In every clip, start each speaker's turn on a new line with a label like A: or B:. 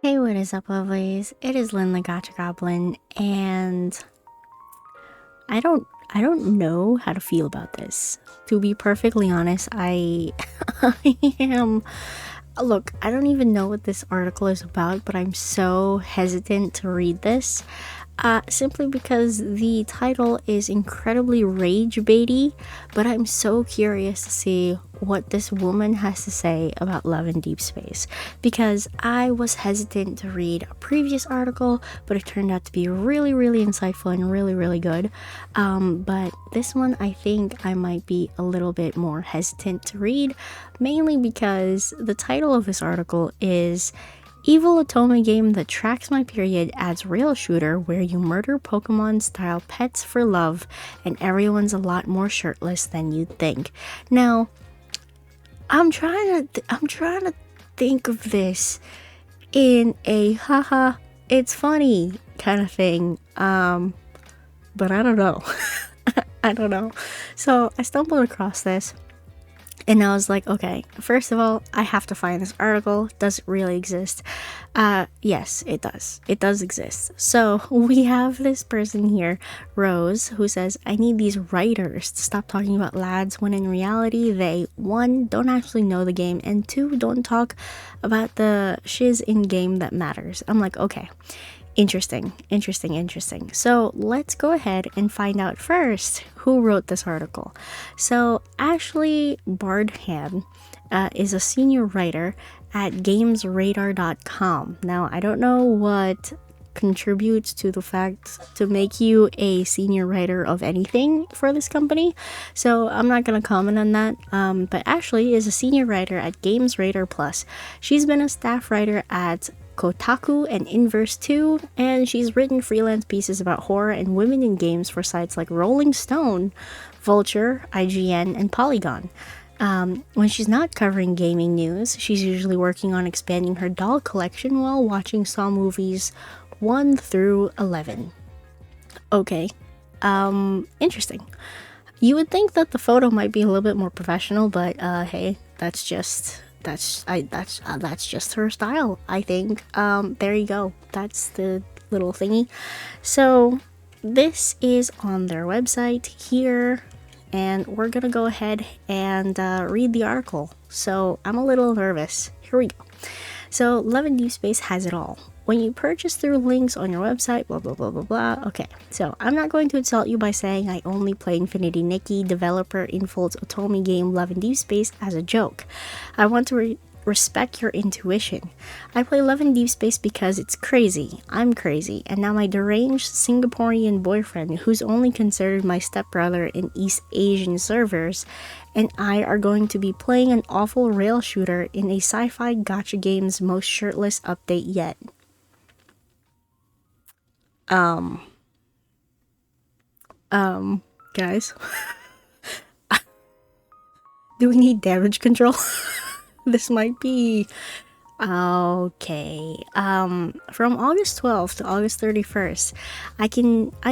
A: Hey, what is up, lovelies? It is Lynn the Gacha Goblin, and I don't know how to feel about this. To be perfectly honest, I am. Look, I don't even know what this article is about, but I'm so hesitant to read this. Simply because the title is incredibly rage baity, but I'm so curious to see what this woman has to say about love in deep space. Because I was hesitant to read a previous article, but it turned out to be really, really insightful and really, really good. But this one, I think I might be a little bit more hesitant to read, mainly because the title of this article is Evil Otome game that tracks my period adds rail shooter where you murder Pokemon style pets for love and everyone's a lot more shirtless than you'd think. Now, I'm trying to think of this in a haha, it's funny kind of thing. But I don't know. I don't know. So, I stumbled across this and I was like, okay, first of all, I have to find this article. Does it really exist? Yes, it does. It does exist. So we have this person here, Rose, who says, I need these writers to stop talking about lads when in reality they, one, don't actually know the game, and two, don't talk about the shiz in game that matters. I'm like, okay. Interesting. So let's go ahead and find out first who wrote this article. So Ashley Bardham is a senior writer at gamesradar.com. Now, I don't know what contributes to the fact to make you a senior writer of anything for this company, so I'm not going to comment on that. But Ashley is a senior writer at Games Radar Plus. She's been a staff writer at Kotaku and Inverse 2, and she's written freelance pieces about horror and women in games for sites like Rolling Stone, Vulture, IGN, and Polygon. When she's not covering gaming news, she's usually working on expanding her doll collection while watching Saw movies 1 through 11. Okay, interesting. You would think that the photo might be a little bit more professional, but hey, that's just her style, I think. There you go. That's the little thingy. So this is on their website here, and we're gonna go ahead and read the article. So I'm a little nervous. Here we go. So Love and Deepspace has it all. When you purchase through links on your website, blah blah blah blah blah. Okay, so I'm not going to insult you by saying I only play Infinity Nikki, developer Infold's Otome game Love and Deepspace, as a joke. I want to respect your intuition. I play Love and Deepspace because it's crazy. I'm crazy, and now my deranged Singaporean boyfriend, who's only considered my stepbrother in East Asian servers, and I are going to be playing an awful rail shooter in a sci-fi gacha game's most shirtless update yet. Guys, do we need damage control? This might be okay. From August 12th to August 31st, I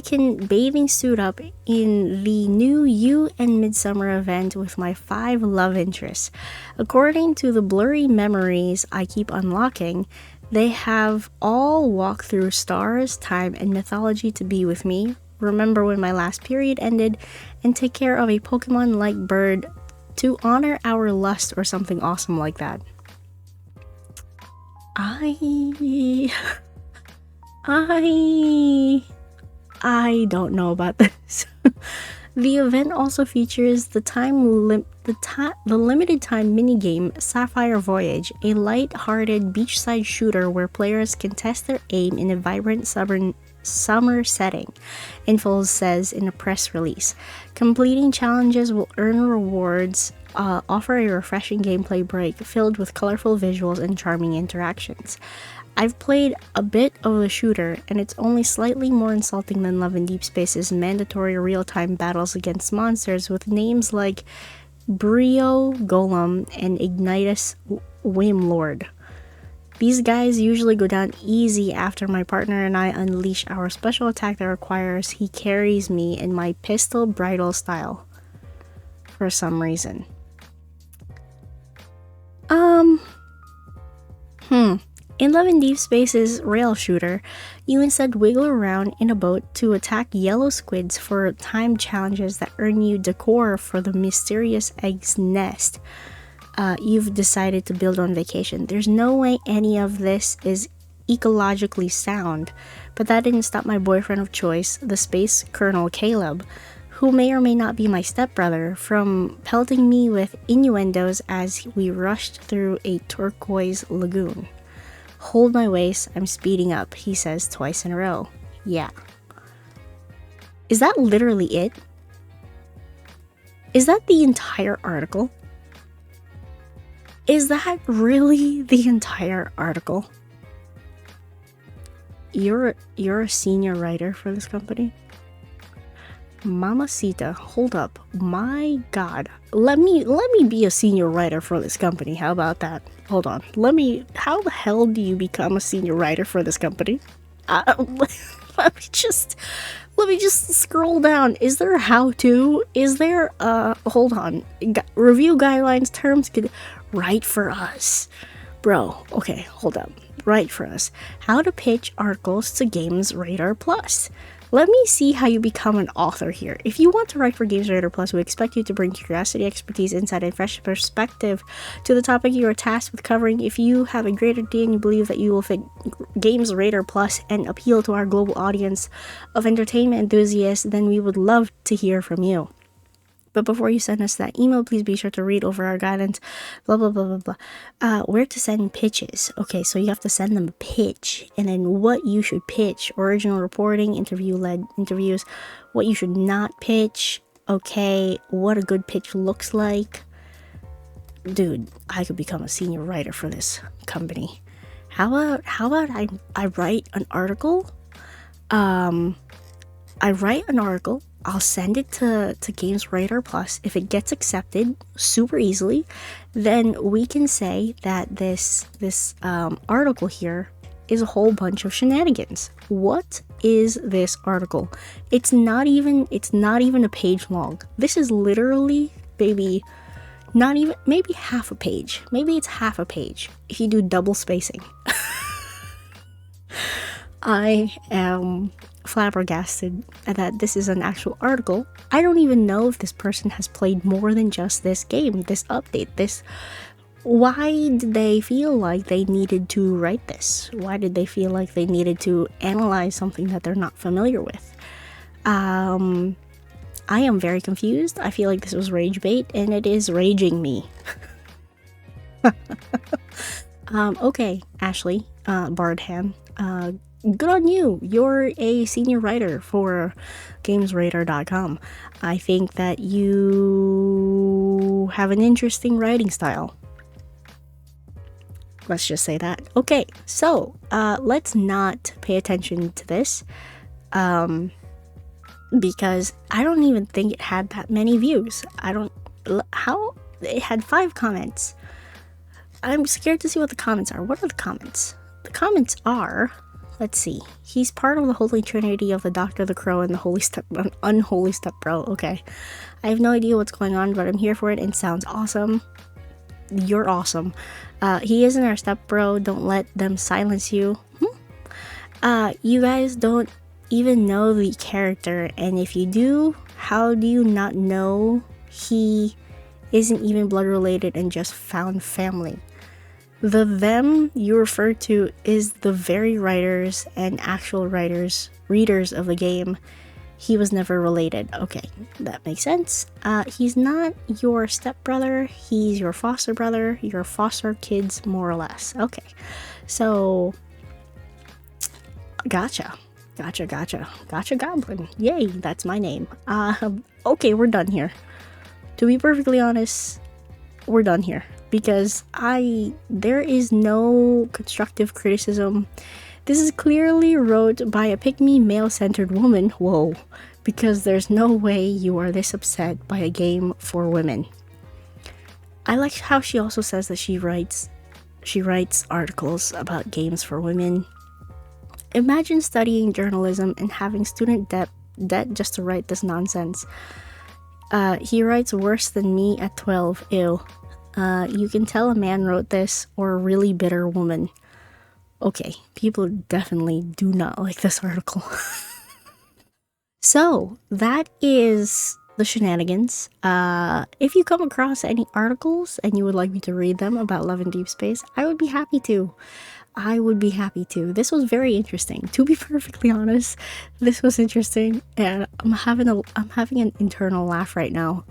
A: can bathing suit up in the new You and Midsummer event with my 5 love interests. According to the blurry memories I keep unlocking, they have all walked through stars, time, and mythology to be with me, remember when my last period ended, and take care of a Pokemon-like bird to honor our lust or something awesome like that. I don't know about this. The event also features the limited time minigame Sapphire Voyage, a light-hearted beachside shooter where players can test their aim in a vibrant summer setting, Info says in a press release. Completing challenges will earn rewards, offer a refreshing gameplay break filled with colorful visuals and charming interactions. I've played a bit of the shooter, and it's only slightly more insulting than Love and Deepspace's mandatory real-time battles against monsters with names like Brio Golem and Ignitus Whimlord. These guys usually go down easy after my partner and I unleash our special attack that requires he carries me in my pistol bridle style. For some reason. In Love and Deepspace's rail shooter, you instead wiggle around in a boat to attack yellow squids for timed challenges that earn you decor for the mysterious egg's nest you've decided to build on vacation. There's no way any of this is ecologically sound, but that didn't stop my boyfriend of choice, the space colonel Caleb, who may or may not be my stepbrother, from pelting me with innuendos as we rushed through a turquoise lagoon. Hold my waist, I'm speeding up, he says twice in a row. Yeah. Is that literally it? Is that the entire article? Is that really the entire article? You're a senior writer for this company? Mamacita, hold up. My god. Let me be a senior writer for this company. How about that? Hold on. How the hell do you become a senior writer for this company? Let me just scroll down. Is there a how-to? Is there hold on. Review guidelines, terms could write for us. Bro, okay, hold up. Write for us. How to pitch articles to Games Radar Plus. Let me see how you become an author here. If you want to write for Games Radar Plus, we expect you to bring curiosity, expertise, insight, and fresh perspective to the topic you are tasked with covering. If you have a great idea and you believe that you will fit Games Radar Plus and appeal to our global audience of entertainment enthusiasts, then we would love to hear from you. But before you send us that email, please be sure to read over our guidance, blah, blah, blah, blah, blah. Where to send pitches. Okay, so you have to send them a pitch, and then what you should pitch. Original reporting, interview-led interviews, what you should not pitch. Okay, what a good pitch looks like. Dude, I could become a senior writer for this company. How about I write an article? I write an article, I'll send it to Games Radar Plus. If it gets accepted super easily, then we can say that this article here is a whole bunch of shenanigans. What is this article? It's not even a page long. This is literally, maybe half a page. Maybe it's half a page if you do double spacing. I am flabbergasted that this is an actual article. I don't even know if this person has played more than just this game, this update, why did they feel like they needed to write this? Why did they feel like they needed to analyze something that they're not familiar with? I am very confused. I feel like this was rage bait, and it is raging me. Okay, Ashley, Bardhan, good on you. You're a senior writer for GamesRadar.com. I think that you have an interesting writing style. Let's just say that. Okay, so let's not pay attention to this because I don't even think it had that many views. It had 5 comments. I'm scared to see what the comments are. What are the comments? The comments are, let's see. He's part of the holy trinity of the Doctor, the Crow, and the unholy stepbro. Okay. I have no idea what's going on, but I'm here for it and sounds awesome. You're awesome. He isn't our stepbro. Don't let them silence you. You guys don't even know the character, and if you do, how do you not know he isn't even blood related and just found family? The them you refer to is the very writers and actual readers of the game. He was never related. Okay, that makes sense. He's not your stepbrother. He's your foster brother. Your foster kids, more or less. Okay, so Gacha Goblin. Yay, that's my name. Okay, we're done here. To be perfectly honest, we're done here. Because there is no constructive criticism. This is clearly wrote by a pick-me male-centered woman. Whoa, because there's no way you are this upset by a game for women. I like how she also says that she writes articles about games for women. Imagine studying journalism and having student debt just to write this nonsense. He writes worse than me at 12. Ew. You can tell a man wrote this, or a really bitter woman. Okay, people definitely do not like this article. So that is the shenanigans. If you come across any articles and you would like me to read them about Love in Deep Space, I would be happy to. I would be happy to. This was very interesting. To be perfectly honest, this was interesting, and I'm having an internal laugh right now.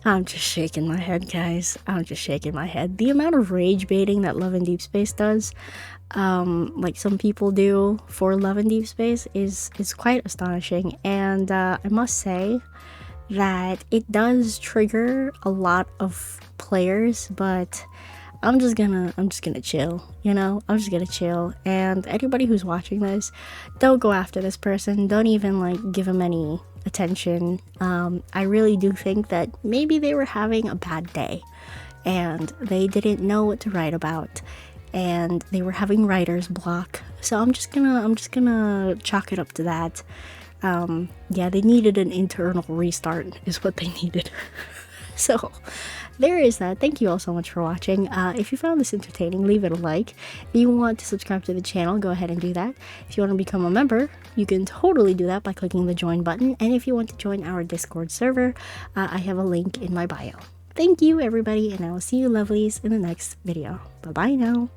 A: I'm just shaking my head, guys. I'm just shaking my head. The amount of rage baiting that Love in Deep Space does, like some people do for Love in Deep Space, is quite astonishing. And I must say that it does trigger a lot of players, but I'm just gonna chill, you know? I'm just gonna chill. And anybody who's watching this, don't go after this person. Don't even like give him any attention. I really do think that maybe they were having a bad day and they didn't know what to write about and they were having writer's block. So I'm just gonna chalk it up to that. Yeah, they needed an internal restart is what they needed. So there is that. Thank you all so much for watching. If you found this entertaining, leave it a like. If you want to subscribe to the channel, go ahead and do that. If you want to become a member, you can totally do that by clicking the join button. And if you want to join our Discord server, I have a link in my bio. Thank you, everybody, and I will see you lovelies in the next video. Bye-bye now.